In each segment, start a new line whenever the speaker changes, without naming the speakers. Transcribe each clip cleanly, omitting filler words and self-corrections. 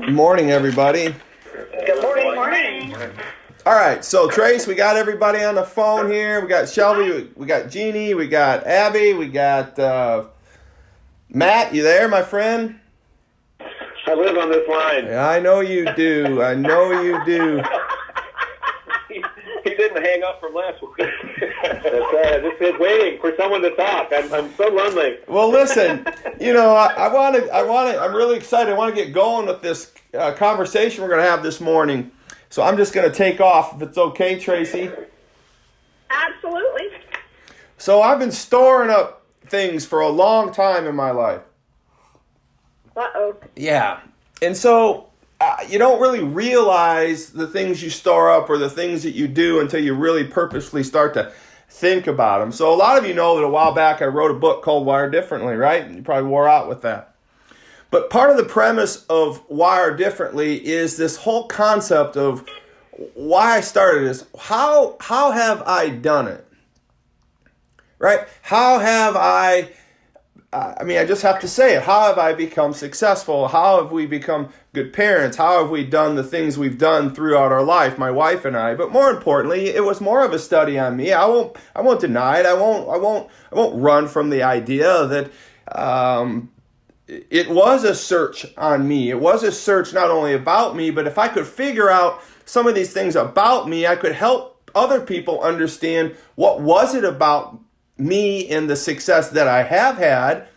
Good morning, everybody.
Good morning.
All right, so Trace, we got everybody on the phone here. We got Shelby, we got Jeannie, we got Abby, we got Matt. You there, my friend?
I live on this line.
Yeah, I know you do. I know you do.
He didn't hang up from last week. This is waiting for someone to talk. I'm so lonely.
Well, listen, I'm really excited. I want to get going with this conversation we're going to have this morning. So I'm just going to take off, if it's okay, Tracy.
Absolutely.
So I've been storing up things for a long time in my life.
Uh-oh.
Yeah. And so you don't really realize the things you store up or the things that you do until you really purposely start to think about them. So a lot of you know that a while back I wrote a book called Wired Differently, right? You probably wore out with that. But part of the premise of Wired Differently is this whole concept of why I started this. How have I done it? Right? How have I just have to say it. How have I become successful? How have we become good parents? How have we done the things we've done throughout our life, my wife and I? But more importantly, it was more of a study on me. I won't deny it. I won't run from the idea that it was a search on me. It was a search not only about me, but if I could figure out some of these things about me, I could help other people understand what was it about me and the success that I have had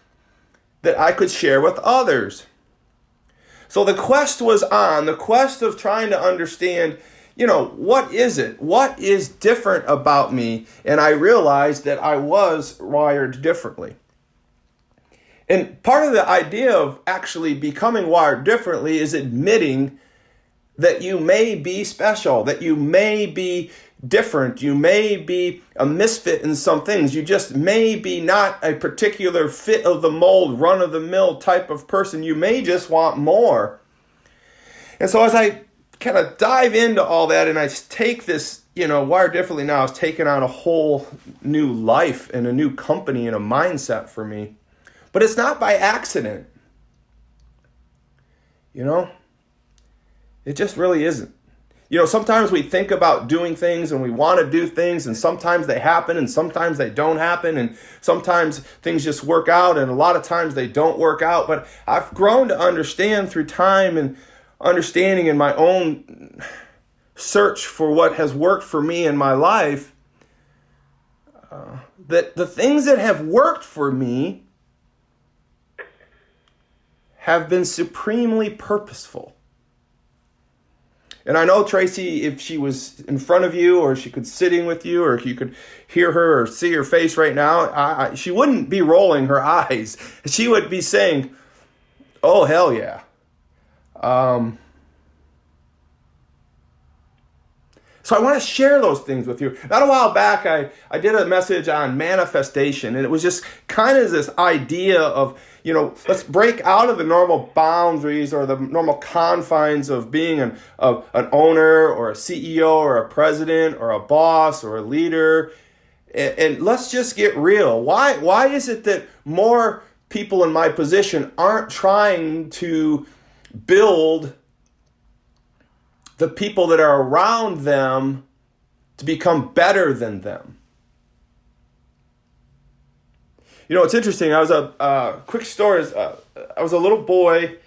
that I could share with others. So the quest was on, the quest of trying to understand, what is it? What is different about me? And I realized that I was wired differently. And part of the idea of actually becoming wired differently is admitting that you may be special, that you may be different, you may be a misfit in some things, you just may be not a particular fit of the mold, run-of-the-mill type of person, you may just want more. And so as I kind of dive into all that and I take this, Wired Differently now is taking on a whole new life and a new company and a mindset for me. But it's not by accident. It just really isn't. Sometimes we think about doing things and we want to do things and sometimes they happen and sometimes they don't happen and sometimes things just work out and a lot of times they don't work out. But I've grown to understand through time and understanding in my own search for what has worked for me in my life, that the things that have worked for me have been supremely purposeful. And I know, Tracy, if she was in front of you or she could sitting with you or if you could hear her or see her face right now, she wouldn't be rolling her eyes. She would be saying, oh, hell yeah. So I want to share those things with you. Not a while back, I did a message on manifestation, and it was just kind of this idea of, let's break out of the normal boundaries or the normal confines of being an owner or a CEO or a president or a boss or a leader, and let's just get real. Why is it that more people in my position aren't trying to build the people that are around them to become better than them? It's interesting. I was a quick story. I was a little boy,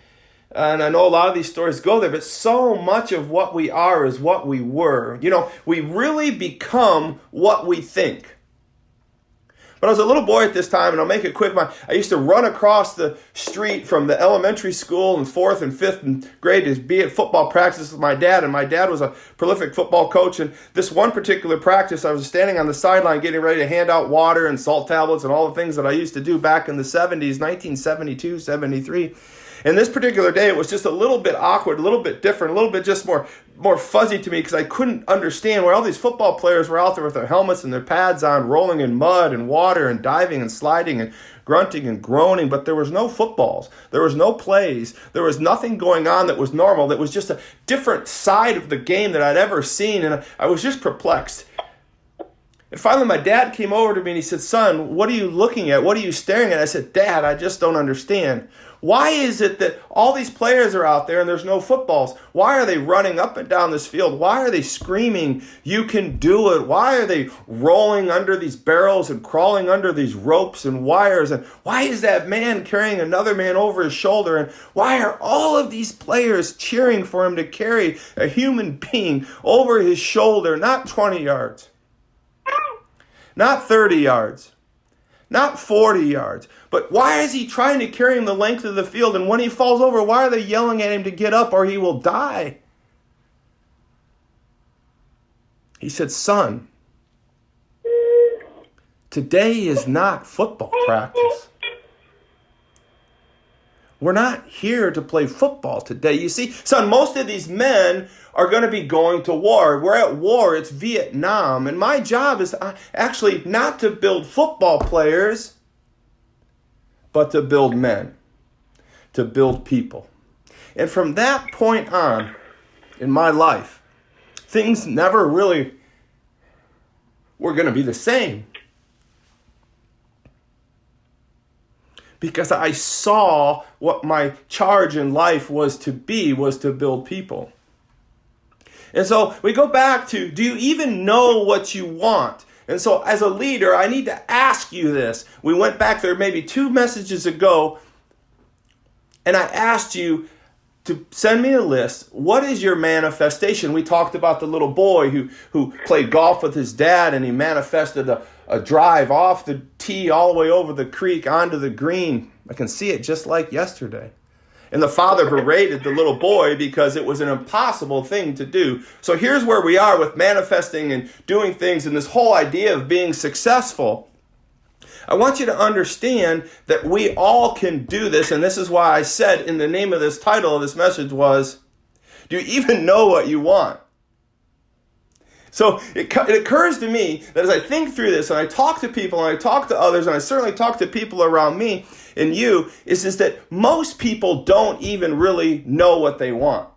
and I know a lot of these stories go there, but so much of what we are is what we were. We really become what we think. But I was a little boy at this time, and I'll make it quick. I used to run across the street from the elementary school in 4th and 5th grade to be at football practice with my dad, and my dad was a prolific football coach. And this one particular practice, I was standing on the sideline getting ready to hand out water and salt tablets and all the things that I used to do back in the 70s, 1972, 73. And this particular day, it was just a little bit awkward, a little bit different, a little bit just more fuzzy to me because I couldn't understand where all these football players were out there with their helmets and their pads on, rolling in mud and water and diving and sliding and grunting and groaning, but there was no footballs. There was no plays. There was nothing going on that was normal. That was just a different side of the game that I'd ever seen, and I was just perplexed. And finally, my dad came over to me and he said, "Son, what are you looking at? What are you staring at?" I said, "Dad, I just don't understand." Why is it that all these players are out there and there's no footballs? Why are they running up and down this field? Why are they screaming, "You can do it"? Why are they rolling under these barrels and crawling under these ropes and wires? And why is that man carrying another man over his shoulder? And why are all of these players cheering for him to carry a human being over his shoulder, not 20 yards, not 30 yards, not 40 yards, but why is he trying to carry him the length of the field? And when he falls over, why are they yelling at him to get up or he will die? He said, "Son, today is not football practice. We're not here to play football today. You see, son, most of these men are going to be going to war. We're at war. It's Vietnam. And my job is actually not to build football players, but to build men, to build people." And from that point on in my life, things never really were going to be the same. Because I saw what my charge in life was to build people. And so we go back to, do you even know what you want? And so as a leader, I need to ask you this. We went back there maybe 2 messages ago, and I asked you to send me a list. What is your manifestation? We talked about the little boy who played golf with his dad, and he manifested a drive off the tee all the way over the creek onto the green. I can see it just like yesterday. And the father berated the little boy because it was an impossible thing to do. So here's where we are with manifesting and doing things and this whole idea of being successful. I want you to understand that we all can do this. And this is why I said in the name of this title of this message was, do you even know what you want? So it occurs to me that as I think through this and I talk to people and I talk to others and I certainly talk to people around me and you, is that most people don't even really know what they want.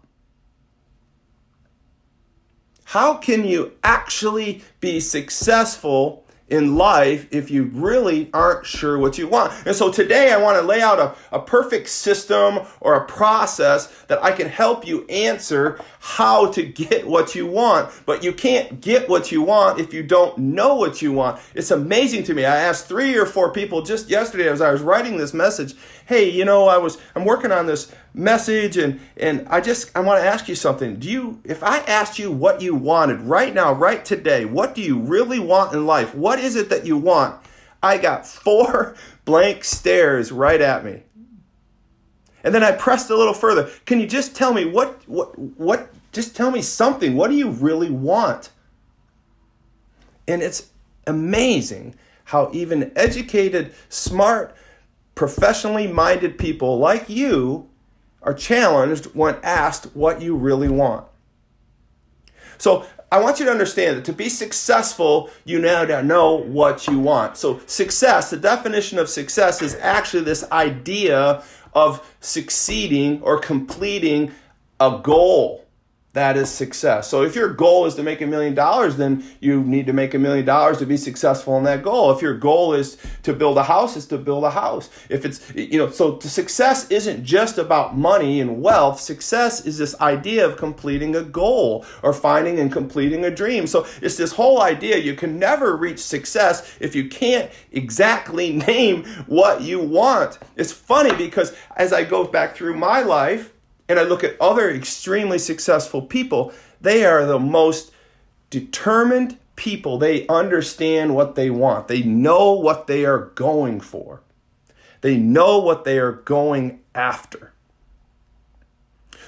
How can you actually be successful in life if you really aren't sure what you want? And so today I want to lay out a perfect system or a process that I can help you answer how to get what you want. But you can't get what you want if you don't know what you want. It's amazing to me. I asked 3 or 4 people just yesterday as I was writing this message, hey, I'm working on this message and I want to ask you something. If I asked you what you wanted right now, right today, what do you really want in life? What is it that you want? I got 4 blank stares right at me. And then I pressed a little further. Can you just tell me just tell me something. What do you really want? And it's amazing how even educated, smart, professionally minded people like you are challenged when asked what you really want. So I want you to understand that to be successful, you now know what you want. So success, the definition of success is actually this idea of succeeding or completing a goal. That is success. So if your goal is to make $1 million, then you need to make $1 million to be successful in that goal. If your goal is to build a house, it's to build a house. If it's, so success isn't just about money and wealth. Success is this idea of completing a goal or finding and completing a dream. So it's this whole idea. You can never reach success if you can't exactly name what you want. It's funny because as I go back through my life, and I look at other extremely successful people, they are the most determined people. They understand what they want. They know what they are going for. They know what they are going after.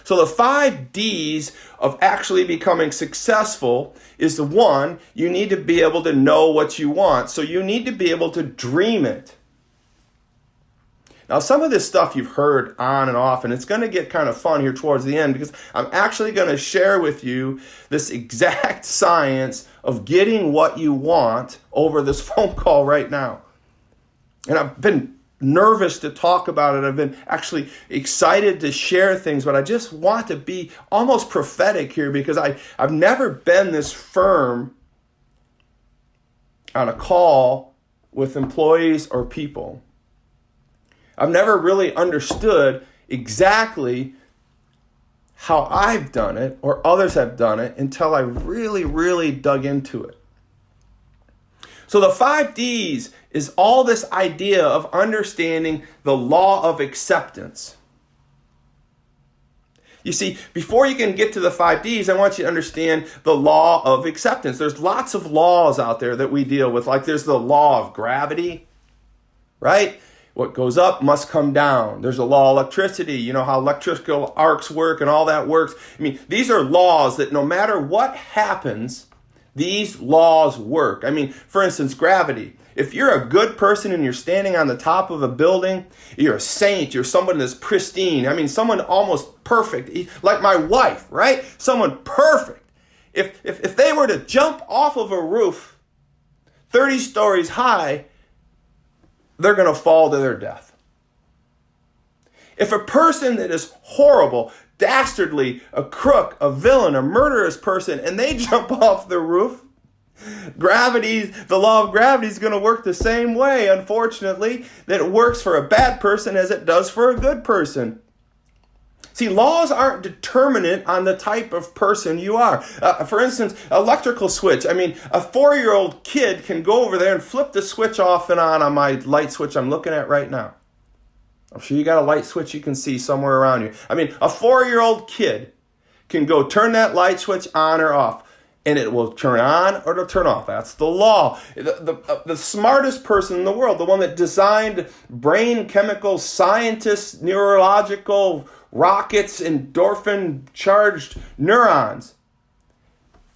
So the 5 D's of actually becoming successful is the 1, you need to be able to know what you want. So you need to be able to dream it. Now, some of this stuff you've heard on and off, and it's going to get kind of fun here towards the end because I'm actually going to share with you this exact science of getting what you want over this phone call right now. And I've been nervous to talk about it. I've been actually excited to share things, but I just want to be almost prophetic here because I've never been this firm on a call with employees or people. I've never really understood exactly how I've done it or others have done it until I really, really dug into it. So the 5 Ds is all this idea of understanding the law of acceptance. You see, before you can get to the 5 Ds, I want you to understand the law of acceptance. There's lots of laws out there that we deal with, like there's the law of gravity, right? What goes up must come down. There's a law of electricity. You know how electrical arcs work and all that works. I mean, these are laws that no matter what happens, these laws work. I mean, for instance, gravity. If you're a good person and you're standing on the top of a building, you're a saint, you're someone that's pristine. I mean, someone almost perfect, like my wife, right? Someone perfect. If they were to jump off of a roof 30 stories high, they're going to fall to their death. If a person that is horrible, dastardly, a crook, a villain, a murderous person, and they jump off the roof, the law of gravity is going to work the same way, unfortunately, that it works for a bad person as it does for a good person. See, laws aren't determinant on the type of person you are. For instance, electrical switch. I mean, a 4-year-old kid can go over there and flip the switch off and on my light switch I'm looking at right now. I'm sure you got a light switch you can see somewhere around you. I mean, a 4-year-old kid can go turn that light switch on or off, and it will turn on or it'll turn off. That's the law. The smartest person in the world, the one that designed brain chemical scientists, neurological rockets, endorphin-charged neurons,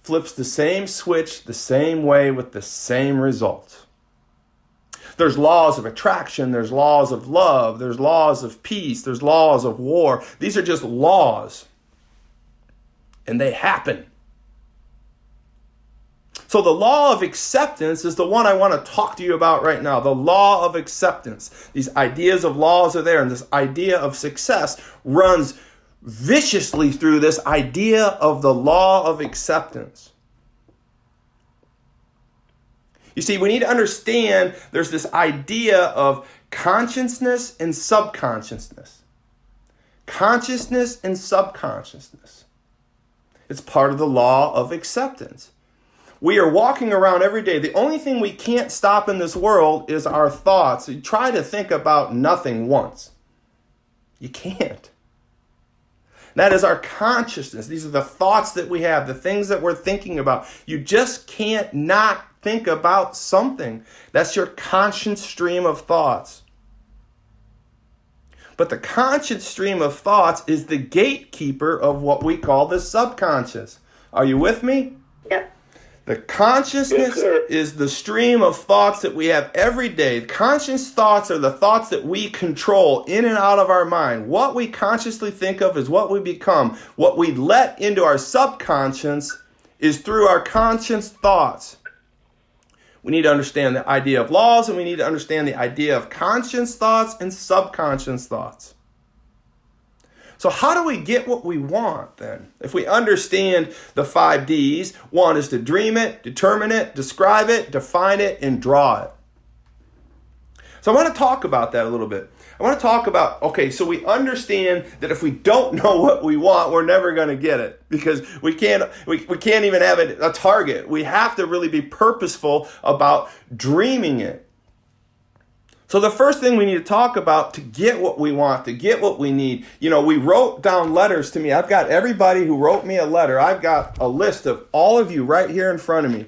flips the same switch the same way with the same results. There's laws of attraction, there's laws of love, there's laws of peace, there's laws of war. These are just laws. And they happen. So the law of acceptance is the one I want to talk to you about right now. The law of acceptance. These ideas of laws are there, and this idea of success runs viciously through this idea of the law of acceptance. You see, we need to understand there's this idea of consciousness and subconsciousness. Consciousness and subconsciousness. It's part of the law of acceptance. We are walking around every day. The only thing we can't stop in this world is our thoughts. You try to think about nothing once. You can't. That is our consciousness. These are the thoughts that we have, the things that we're thinking about. You just can't not think about something. That's your conscious stream of thoughts. But the conscious stream of thoughts is the gatekeeper of what we call the subconscious. Are you with me?
Yep.
The consciousness is the stream of thoughts that we have every day. Conscious thoughts are the thoughts that we control in and out of our mind. What we consciously think of is what we become. What we let into our subconscious is through our conscious thoughts. We need to understand the idea of laws, and we need to understand the idea of conscious thoughts and subconscious thoughts. So how do we get what we want then? If we understand the 5 Ds, one is to dream it, determine it, describe it, define it, and draw it. So I want to talk about that a little bit. I want to talk about, okay, so we understand that if we don't know what we want, we're never going to get it because we can't even have a target. We have to really be purposeful about dreaming it. So the first thing we need to talk about to get what we want, to get what we need, we wrote down letters to me. I've got everybody who wrote me a letter. I've got a list of all of you right here in front of me.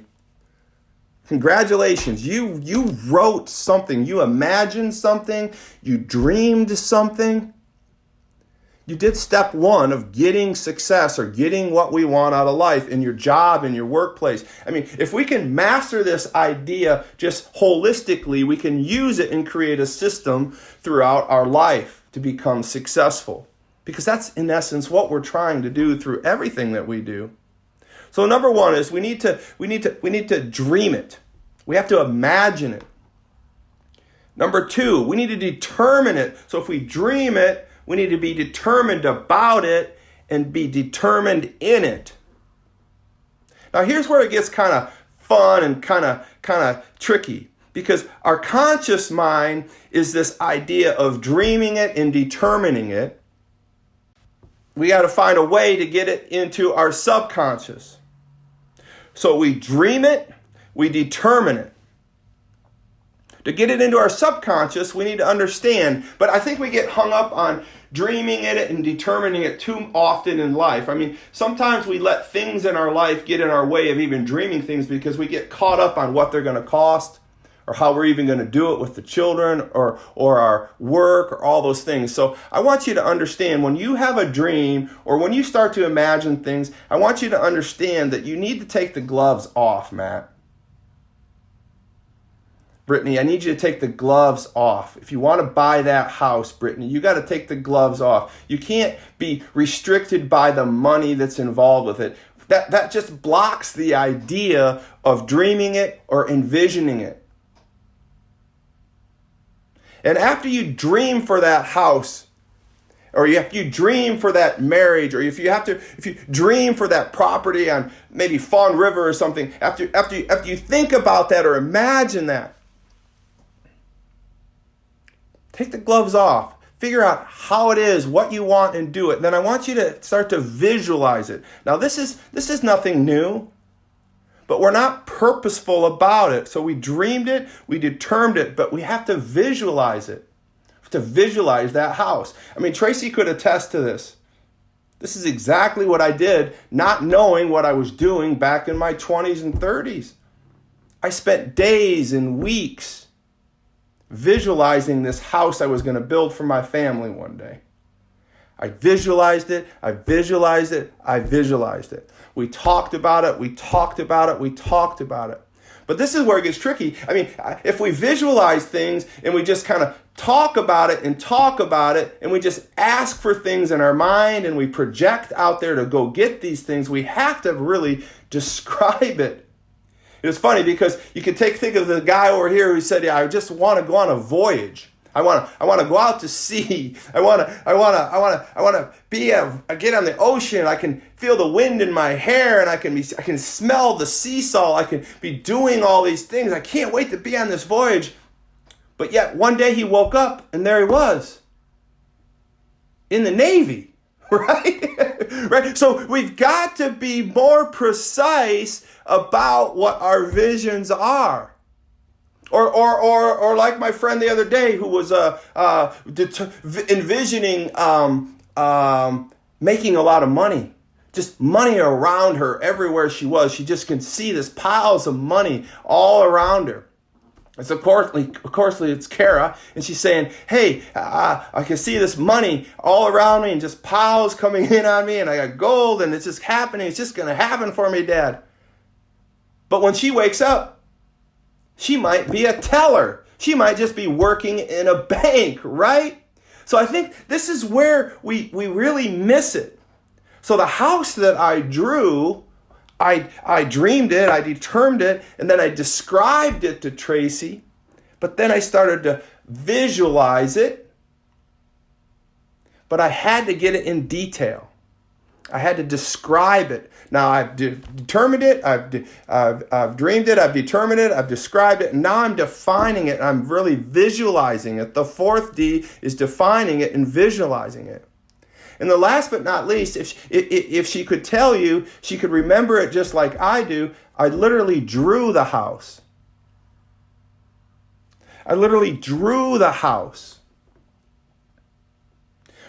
Congratulations. You wrote something. You imagined something. You dreamed something. You did step 1 of getting success or getting what we want out of life in your job, in your workplace. I mean, if we can master this idea just holistically, we can use it and create a system throughout our life to become successful. Because that's in essence what we're trying to do through everything that we do. So number 1 is we need to dream it. We have to imagine it. Number 2, we need to determine it. So if we dream it, we need to be determined about it and be determined in it. Now here's where it gets kind of fun and kind of tricky. Because our conscious mind is this idea of dreaming it and determining it. We got to find a way to get it into our subconscious. So we dream it, we determine it. To get it into our subconscious, we need to understand. But I think we get hung up on dreaming it and determining it too often in life. I mean, sometimes we let things in our life get in our way of even dreaming things because we get caught up on what they're going to cost, or how we're even going to do it with the children, or our work, or all those things. So I want you to understand, when you have a dream or when you start to imagine things, I want you to understand that you need to take the gloves off, Matt. Brittany, I need you to take the gloves off. If you want to buy that house, Brittany, you got to take the gloves off. You can't be restricted by the money that's involved with it. That just blocks the idea of dreaming it or envisioning it. And after you dream for that house, or if you dream for that marriage, or if you dream for that property on maybe Fawn River or something, after you think about that or imagine that, take the gloves off. Figure out how it is, what you want, and do it. Then I want you to start to visualize it. Now this is nothing new, but we're not purposeful about it. So we dreamed it, we determined it, but we have to visualize it. We have to visualize that house. I mean, Tracy could attest to this. This is exactly what I did, not knowing what I was doing back in my 20s and 30s. I spent days and weeks visualizing this house I was going to build for my family one day. I visualized it, I visualized it, I visualized it. We talked about it, we talked about it, we talked about it. But this is where it gets tricky. I mean, if we visualize things and we just kind of talk about it and we just ask for things in our mind and we project out there to go get these things, we have to really describe it. It was funny because you could think of the guy over here who said, "Yeah, I just want to go on a voyage. I want to go out to sea. I want to get on the ocean. I can feel the wind in my hair, and I can smell the sea salt. I can be doing all these things. I can't wait to be on this voyage." But yet one day he woke up and there he was in the Navy, right? Right. So we've got to be more precise about what our visions are. Or like my friend the other day who was envisioning making a lot of money. Just money around her everywhere she was. She just can see this piles of money all around her. And so, of course, it's Kara, and she's saying, "Hey, I can see this money all around me and just piles coming in on me, and I got gold, and it's just happening. It's just going to happen for me, Dad." But when she wakes up, she might be a teller. She might just be working in a bank, right? So I think this is where we really miss it. So the house that I drew, I dreamed it, I determined it, and then I described it to Tracy. But then I started to visualize it. But I had to get it in detail. I had to describe it. Now I've determined it, I've dreamed it, I've determined it, I've described it, and now I'm defining it, and I'm really visualizing it. The fourth D is defining it and visualizing it. And the last but not least, if she could tell you, she could remember it just like I do, I literally drew the house. I literally drew the house.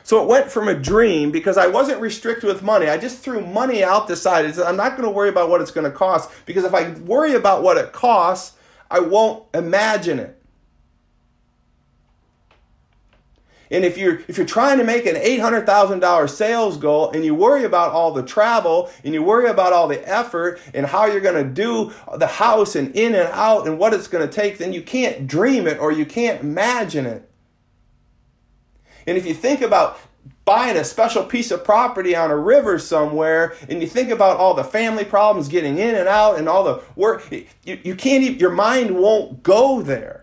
So it went from a dream, because I wasn't restricted with money. I just threw money out the side. I said, I'm not going to worry about what it's going to cost, because if I worry about what it costs, I won't imagine it. And if you're trying to make an $800,000 sales goal and you worry about all the travel and you worry about all the effort and how you're going to do the house and in and out and what it's going to take, then you can't dream it or you can't imagine it. And if you think about buying a special piece of property on a river somewhere and you think about all the family problems getting in and out and all the work, you can't even, your mind won't go there.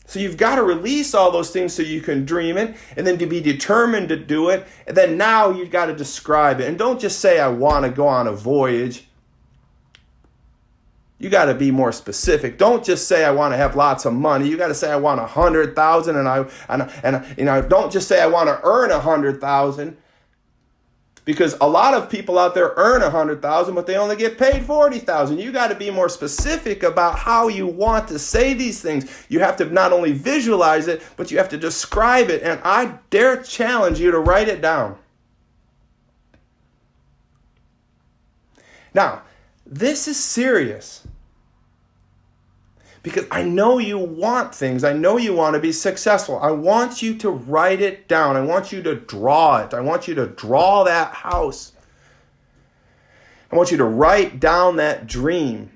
So you've got to release all those things so you can dream it, and then to be determined to do it. And then now you've got to describe it. And don't just say, I want to go on a voyage. You got to be more specific. Don't just say I want to have lots of money. You got to say I want 100,000, and don't just say I want to earn 100,000, because a lot of people out there earn 100,000, but they only get paid 40,000. You got to be more specific about how you want to say these things. You have to not only visualize it, but you have to describe it. And I dare challenge you to write it down. Now, this is serious, because I know you want things. I know you want to be successful. I want you to write it down. I want you to draw it. I want you to draw that house. I want you to write down that dream,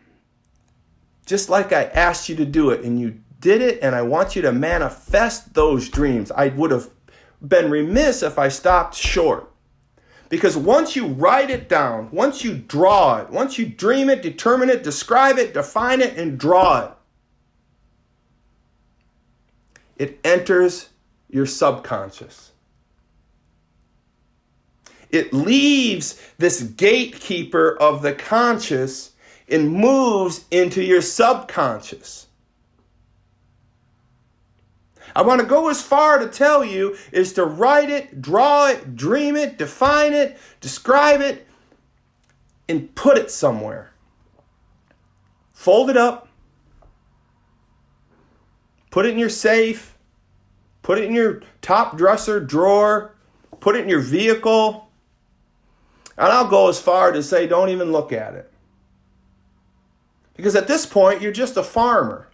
just like I asked you to do it, and you did it, and I want you to manifest those dreams. I would have been remiss if I stopped short. Because once you write it down, once you draw it, once you dream it, determine it, describe it, define it, and draw it, it enters your subconscious. It leaves this gatekeeper of the conscious and moves into your subconscious. I want to go as far to tell you is to write it, draw it, dream it, define it, describe it, and put it somewhere. Fold it up. Put it in your safe. Put it in your top dresser drawer. Put it in your vehicle. And I'll go as far to say don't even look at it. Because at this point, you're just a farmer.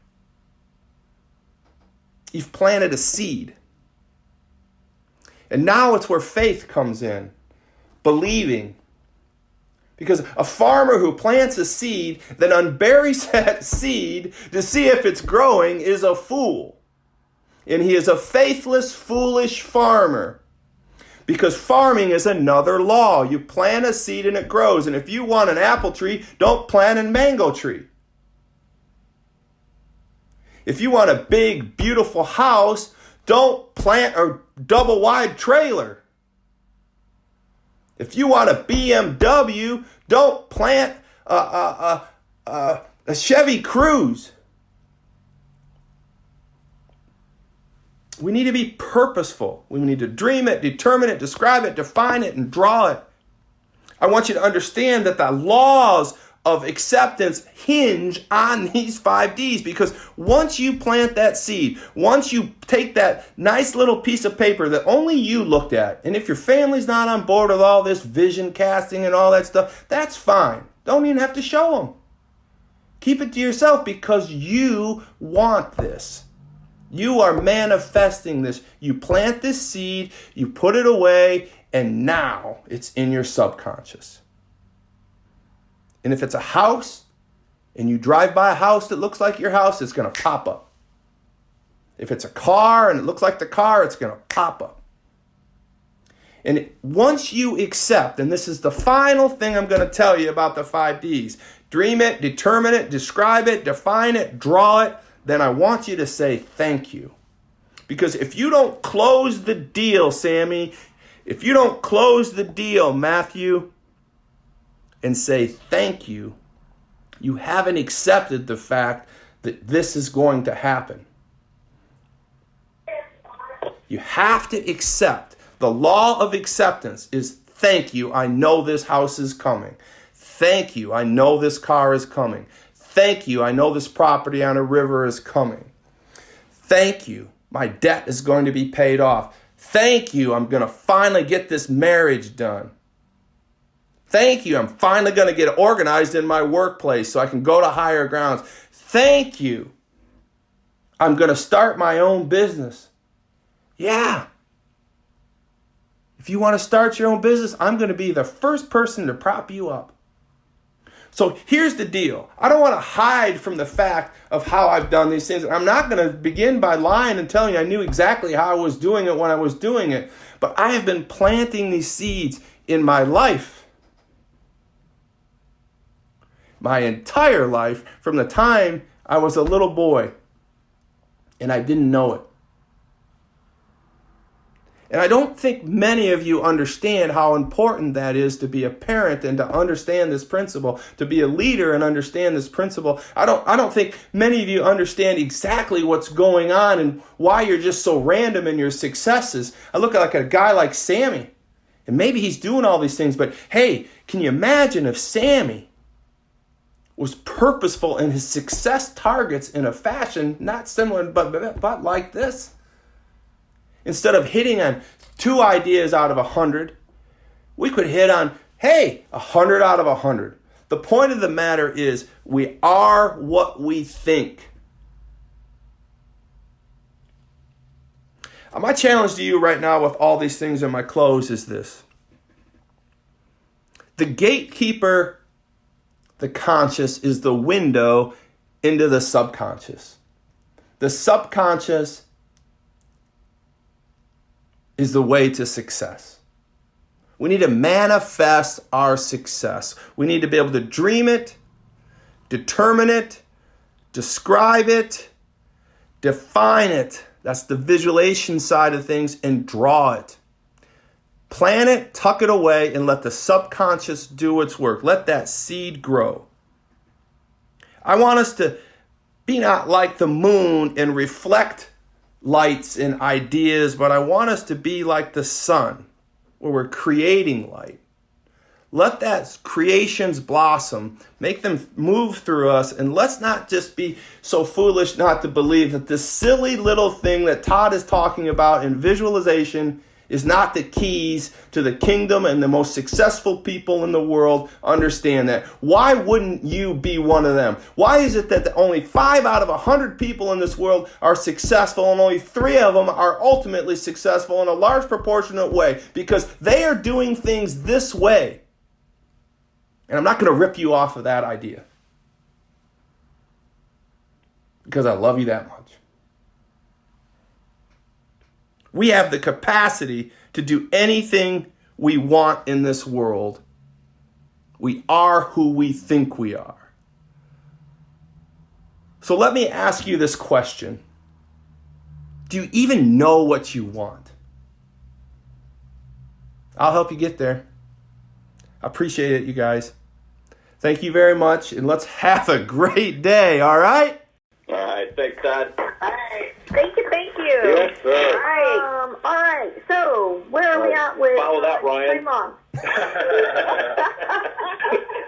You've planted a seed. And now it's where faith comes in. Believing. Because a farmer who plants a seed, then unburies that seed to see if it's growing, is a fool. And he is a faithless, foolish farmer. Because farming is another law. You plant a seed and it grows. And if you want an apple tree, don't plant a mango tree. If you want a big, beautiful house, don't plant a double wide trailer. If you want a BMW, don't plant a Chevy Cruze. We need to be purposeful. We need to dream it, determine it, describe it, define it, and draw it. I want you to understand that the laws of acceptance hinge on these 5 Ds, because once you plant that seed, once you take that nice little piece of paper that only you looked at, and if your family's not on board with all this vision casting and all that stuff, that's fine. Don't even have to show them. Keep it to yourself, because you want this. You are manifesting this. You plant this seed, you put it away, and now it's in your subconscious. And if it's a house, and you drive by a house that looks like your house, it's going to pop up. If it's a car and it looks like the car, it's going to pop up. And once you accept, and this is the final thing I'm going to tell you about the 5 Ds, dream it, determine it, describe it, define it, draw it, then I want you to say thank you. Because if you don't close the deal, Sammy, if you don't close the deal, Matthew, and say thank you, you haven't accepted the fact that this is going to happen. You have to accept. The law of acceptance is thank you, I know this house is coming. Thank you, I know this car is coming. Thank you, I know this property on a river is coming. Thank you, my debt is going to be paid off. Thank you, I'm going to finally get this marriage done. Thank you, I'm finally going to get organized in my workplace so I can go to higher grounds. Thank you, I'm going to start my own business. Yeah. If you want to start your own business, I'm going to be the first person to prop you up. So here's the deal. I don't want to hide from the fact of how I've done these things. I'm not going to begin by lying and telling you I knew exactly how I was doing it when I was doing it. But I have been planting these seeds in my life. My entire life, from the time I was a little boy. And I didn't know it. And I don't think many of you understand how important that is to be a parent and to understand this principle, to be a leader and understand this principle. I don't think many of you understand exactly what's going on and why you're just so random in your successes. I look at like a guy like Sammy, and maybe he's doing all these things, but hey, can you imagine if Sammy was purposeful in his success targets in a fashion not similar but like this? Instead of hitting on 2 ideas out of 100, we could hit on, hey, 100 out of 100. The point of the matter is we are what we think. My challenge to you right now with all these things in my close is this. The gatekeeper, the conscious, is the window into the subconscious. The subconscious is the way to success. We need to manifest our success. We need to be able to dream it, determine it, describe it, define it. That's the visualization side of things, and draw it. Plan it, tuck it away, and let the subconscious do its work. Let that seed grow. I want us to be not like the moon and reflect lights and ideas, but I want us to be like the sun, where we're creating light. Let that creations blossom, make them move through us, and let's not just be so foolish not to believe that this silly little thing that Todd is talking about in visualization is not the keys to the kingdom, and the most successful people in the world understand that. Why wouldn't you be one of them? Why is it that only 5 out of 100 people in this world are successful and only 3 of them are ultimately successful in a large proportionate way? Because they are doing things this way. And I'm not going to rip you off of that idea, because I love you that much. We have the capacity to do anything we want in this world. We are who we think we are. So let me ask you this question. Do you even know what you want? I'll help you get there. I appreciate it, you guys. Thank you very much, and let's have a great day, all right?
All right, thanks, Todd.
All right.